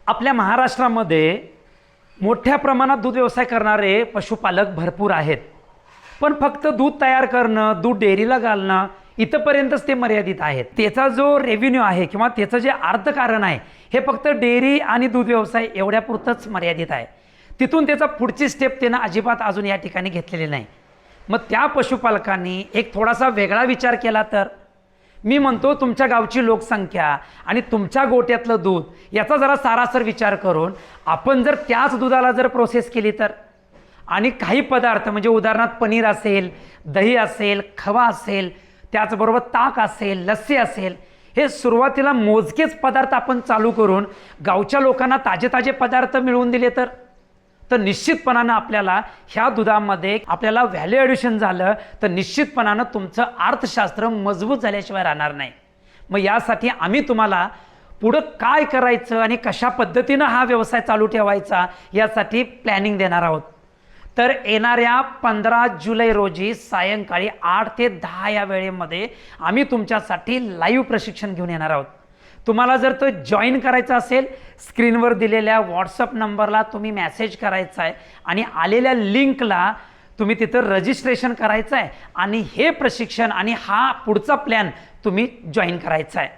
आपल्या महाराष्ट्रामध्ये मोठ्या प्रमाणात दूध व्यवसाय करणारे पशुपालक भरपूर आहेत. पण फक्त दूध तयार करणं, दूध डेअरीला घालणं इथपर्यंतच ते मर्यादित आहेत. त्याचा जो रेव्हेन्यू आहे किंवा त्याचं जे अर्थकारण आहे हे फक्त डेअरी आणि दूध व्यवसाय एवढ्यापुरतंच मर्यादित आहे. तिथून त्याचा पुढची स्टेप त्यानं अजिबात अजून या ठिकाणी घेतलेली नाही. मग त्या पशुपालकांनी एक थोडासा वेगळा विचार केला तर मी म्हणतो तुमच्या गावची लोकसंख्या आणि तुमच्या गोट्यातलं दूध याचा जरा सारासर विचार करून आपण जर त्याच दुधाला जर प्रोसेस केली तर आणि काही पदार्थ म्हणजे उदाहरणार्थ पनीर असेल, दही असेल, खवा असेल, त्याचबरोबर ताक असेल, लस्सी असेल, हे सुरुवातीला मोजकेच पदार्थ आपण चालू करून गावच्या लोकांना ताजे ताजे पदार्थ मिळवून दिले तर निश्चितपणानं आपल्याला ह्या दुधामध्ये आपल्याला व्हॅल्यू ॲडिशन झालं तर निश्चितपणानं तुमचं अर्थशास्त्र मजबूत झाल्याशिवाय राहणार नाही. मग यासाठी आम्ही तुम्हाला पुढं काय करायचं आणि कशा पद्धतीनं हा व्यवसाय चालू ठेवायचा यासाठी प्लॅनिंग देणार आहोत. तर येणाऱ्या 15 जुलै रोजी सायंकाळी 8 ते 10 या वेळेमध्ये आम्ही तुमच्यासाठी लाईव्ह प्रशिक्षण घेऊन येणार आहोत. तुम्हाला जर तो जॉईन करायचा असेल स्क्रीनवर दिलेल्या व्हॉट्सअप नंबरला तुम्ही मेसेज करायचा आहे आणि आलेल्या लिंकला तुम्ही तिथं रजिस्ट्रेशन करायचं आहे आणि हे प्रशिक्षण आणि हा पुढचा प्लॅन तुम्ही जॉईन करायचा आहे.